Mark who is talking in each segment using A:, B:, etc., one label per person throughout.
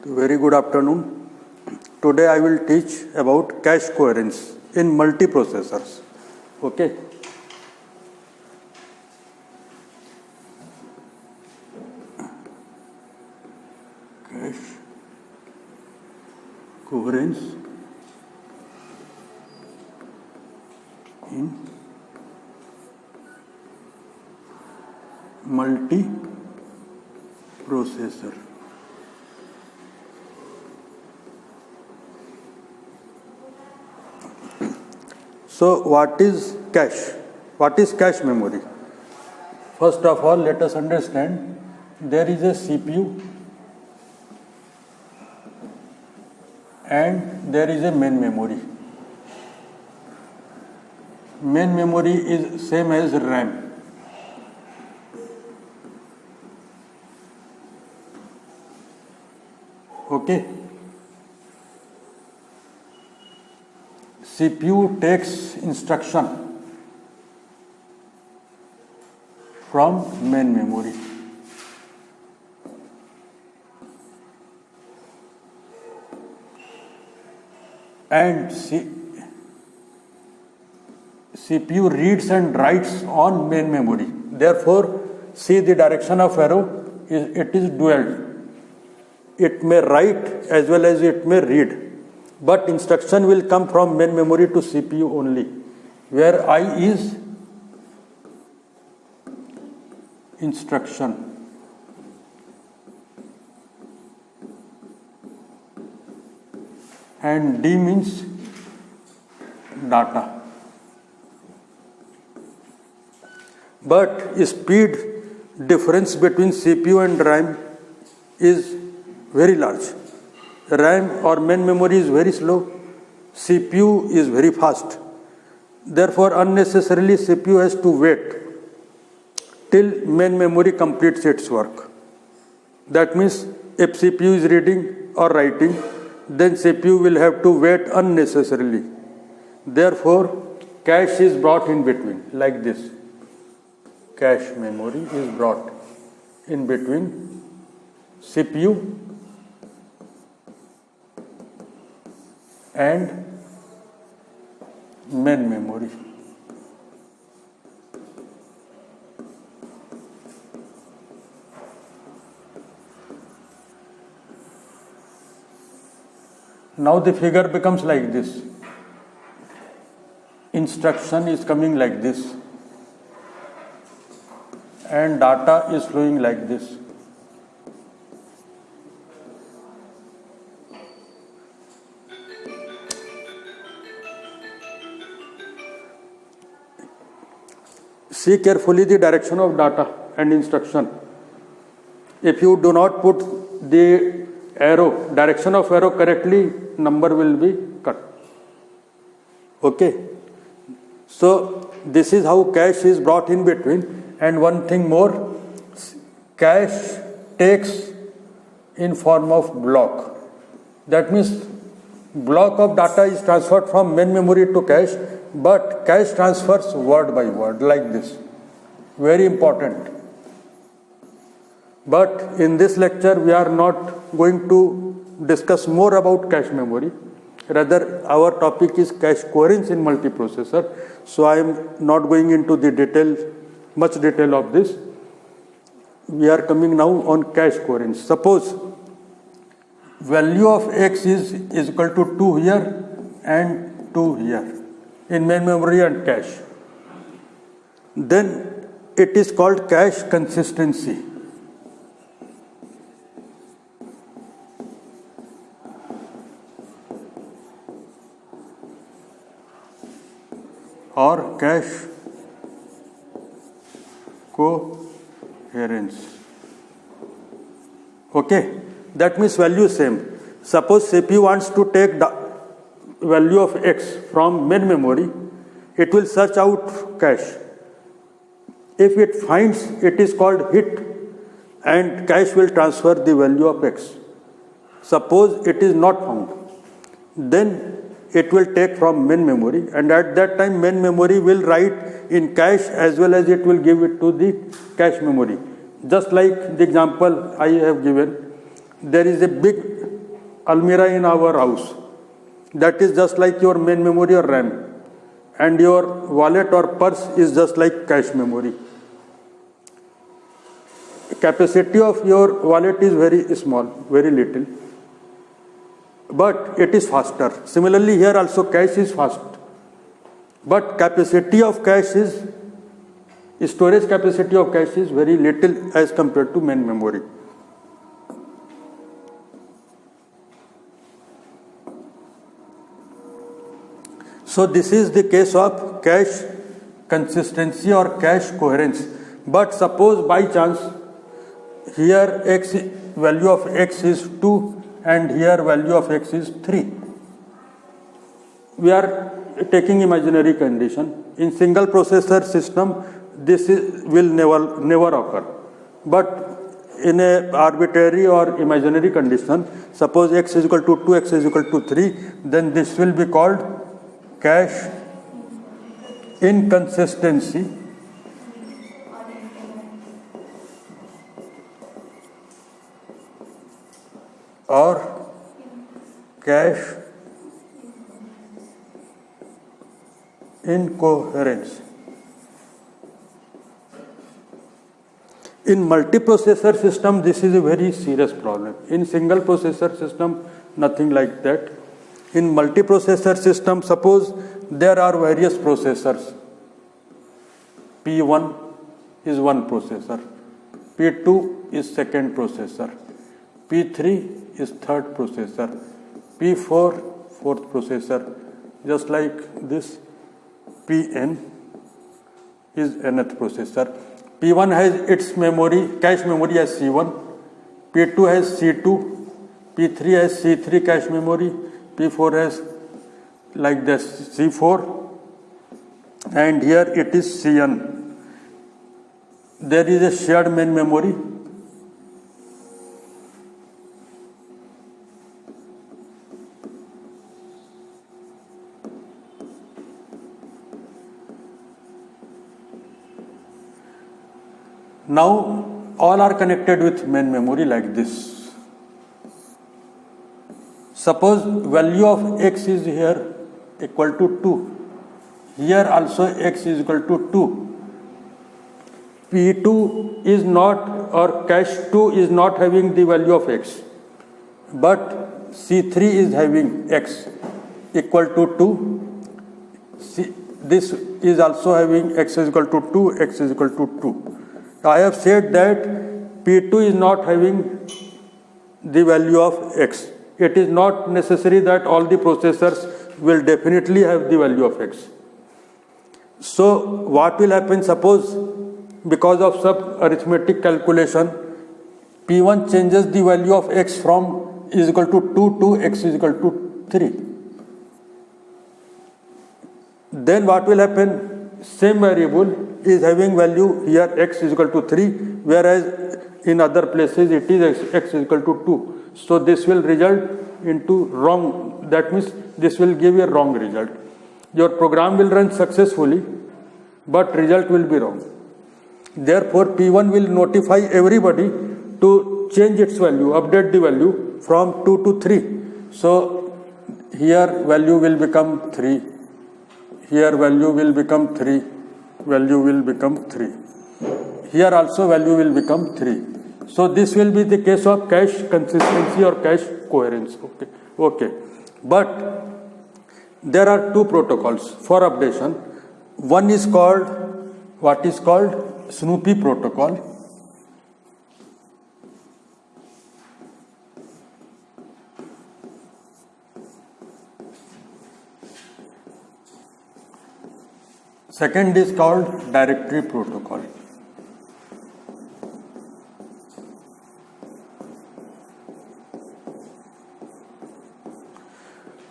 A: Very good afternoon. Today I will teach about cache coherence in multiprocessors. Okay. Cache coherence in multiprocessor. So what is cache? What is cache memory? First of all, let us understand there is a CPU and there is a main memory. Main memory is same as RAM. Okay. CPU takes instruction from main memory. And CPU reads and writes on main memory. Therefore, see the direction of arrow, it is dual. It may write as well as it may read. But instruction will come from main memory to CPU only, where I is instruction and D means data. But speed difference between CPU and RAM is very large. RAM or main memory is very slow, CPU is very fast. Therefore, unnecessarily CPU has to wait till main memory completes its work. That means if CPU is reading or writing, then CPU will have to wait unnecessarily. Therefore, cache is brought in between, like this. Cache memory is brought in between CPU and main memory. Now the figure becomes like this. Instruction is coming like this and data is flowing like this. See carefully the direction of data and instruction. If you do not put the direction of arrow correctly, number will be cut. Okay. So this is how cache is brought in between. And one thing more, cache takes in form of block. That means block of data is transferred from main memory to cache, but cache transfers word by word like this. Very important. But in this lecture, we are not going to discuss more about cache memory. Rather, our topic is cache coherence in multiprocessor. So I am not going into the much detail of this. We are coming now on cache coherence. Suppose value of x is equal to 2 here and 2 here in main memory and cache. Then it is called cache consistency. Or cache coherence. Okay, that means value same. Suppose CPU wants to take the value of x from main memory, it will search out cache. If it finds, it is called hit, and cache will transfer the value of x. Suppose it is not found, then it will take from main memory, and at that time main memory will write in cache as well as it will give it to the cache memory. Just like the example I have given, there is a big almirah in our house. That is just like your main memory or RAM. And your wallet or purse is just like cache memory. Capacity of your wallet is very small, very little, but it is faster. Similarly, here also cache is fast, but capacity of cache is, storage capacity of cache is very little as compared to main memory. So this is the case of cache consistency or cache coherence. But suppose by chance here x value of x is 2 and here value of x is 3. We are taking imaginary condition. In single processor system, this will never occur. But in a arbitrary or imaginary condition, suppose x is equal to 2, x is equal to 3, then this will be called cache inconsistency or cache incoherence. In multiprocessor system, this is a very serious problem. In single processor system, nothing like that. In multiprocessor system, suppose there are various processors. P1 is one processor, P2 is second processor, P3 is third processor, P4 fourth processor, just like this. Pn is nth processor. P1 has its memory, cache memory as C1, P2 has C2, P3 has C3 cache memory, P4 has like this C4, and here it is Cn. There is a shared main memory. Now all are connected with main memory like this. Suppose value of x is here equal to 2. Here also x is equal to 2. P2 is not, or cache 2 is not having the value of x, but C3 is having x equal to 2. This is also having x is equal to 2, x is equal to 2. I have said that P2 is not having the value of x. It is not necessary that all the processors will definitely have the value of x. So what will happen? Suppose because of some arithmetic calculation, P1 changes the value of x from is equal to 2 to x is equal to 3. Then what will happen? Same variable is having value here x is equal to 3, whereas in other places it is x is equal to 2. So this will result into wrong, that means this will give a wrong result. Your program will run successfully, but result will be wrong. Therefore P1 will notify everybody to change its value, update the value from 2 to 3. So here value will become 3, here value will become 3, value will become 3. Here also value will become 3. So this will be the case of cache consistency or cache coherence. Okay. But there are two protocols for updation. One is called, what is called Snoopy protocol. Second is called directory protocol.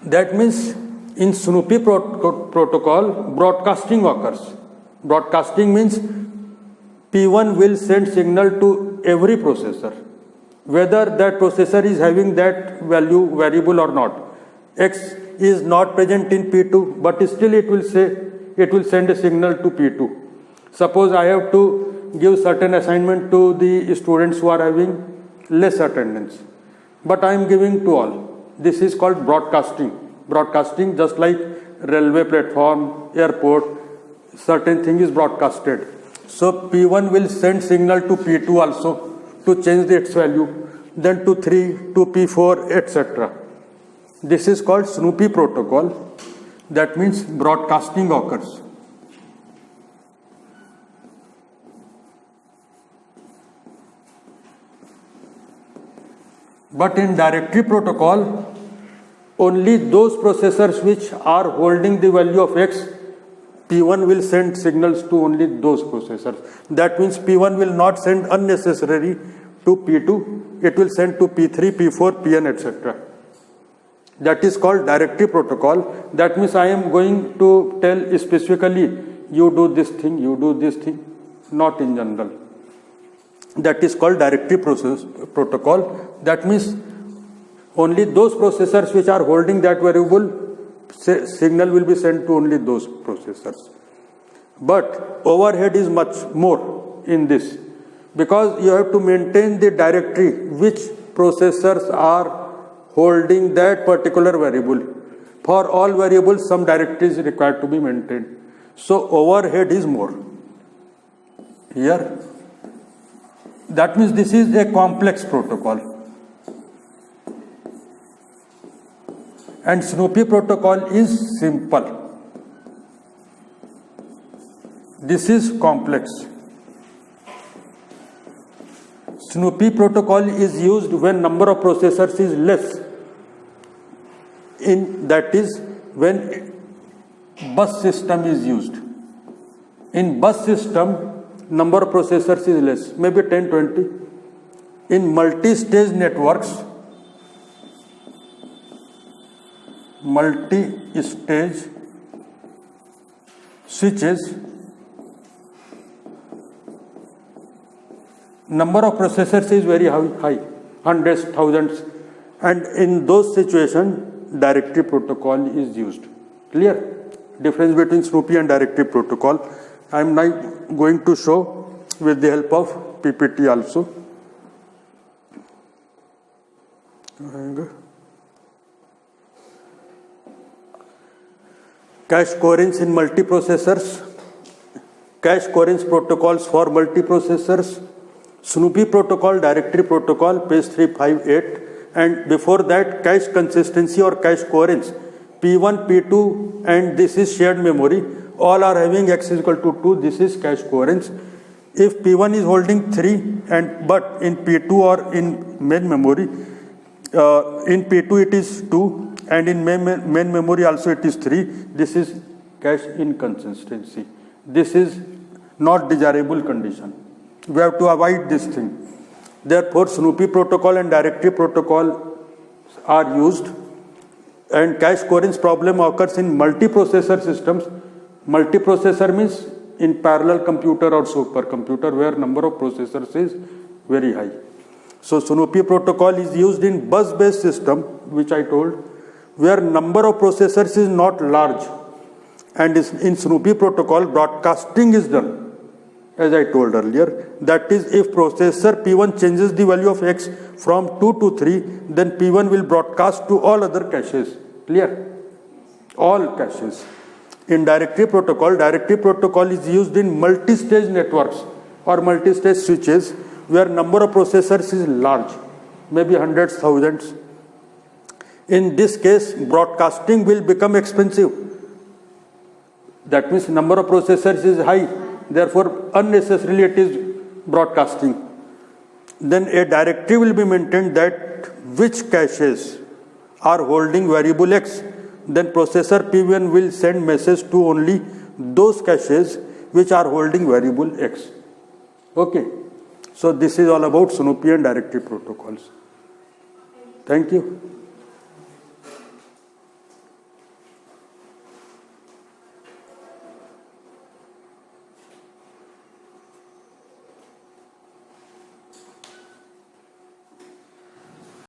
A: That means in Snoopy protocol, broadcasting occurs. Broadcasting means P1 will send signal to every processor, whether that processor is having that value variable or not. X is not present in P2, but still it will send a signal to P2. Suppose I have to give certain assignment to the students who are having less attendance, but I am giving to all. This is called broadcasting. Broadcasting, just like railway platform, airport, certain thing is broadcasted. So P1 will send signal to P2 also to change its value, then to 3, to P4, etc. This is called Snoopy protocol. That means broadcasting occurs. But in directory protocol, only those processors which are holding the value of X, P1 will send signals to only those processors. That means P1 will not send unnecessarily to P2, it will send to P3, P4, Pn, etc. That is called directory protocol. That means I am going to tell specifically, you do this thing, you do this thing, not in general. That is called directory protocol. That means only those processors which are holding that variable, signal will be sent to only those processors. But overhead is much more in this, because you have to maintain the directory which processors are holding that particular variable. For all variables, some directory is required to be maintained. So overhead is more. Here, that means this is a complex protocol. And Snoopy protocol is simple. This is complex. Snoopy protocol is used when number of processors is less. That is when bus system is used. In bus system, number of processors is less, maybe 10, 20. In multi-stage networks, multi-stage switches, number of processors is very high, hundreds, thousands, and in those situations, directory protocol is used. Clear? Difference between Snoopy and directory protocol. I am now going to show with the help of PPT also. Cache coherence in multiprocessors, cache coherence protocols for multiprocessors, Snoopy protocol, directory protocol, page 358, and before that cache consistency or cache coherence, P1, P2, and this is shared memory, all are having X is equal to 2, this is cache coherence. If P1 is holding 3, but in P2 or in main memory, in P2 it is 2, and in main memory also it is 3, this is cache inconsistency. This is not desirable condition. We have to avoid this thing. Therefore, Snoopy protocol and directory protocol are used, and cache coherence problem occurs in multiprocessor systems. Multiprocessor means in parallel computer or supercomputer where number of processors is very high. So Snoopy protocol is used in bus-based system, which I told, where number of processors is not large, and in Snoopy protocol broadcasting is done, as I told earlier. That is, if processor P1 changes the value of X from 2 to 3, then P1 will broadcast to all other caches. Clear? All caches. In directory protocol is used in multi-stage networks or multi-stage switches where number of processors is large, maybe hundreds, thousands. In this case, broadcasting will become expensive. That means number of processors is high, therefore unnecessarily it is broadcasting. Then a directory will be maintained that which caches are holding variable X. Then processor P1 will send message to only those caches which are holding variable X. Okay. So this is all about Snoopy and directory protocols. Thank you.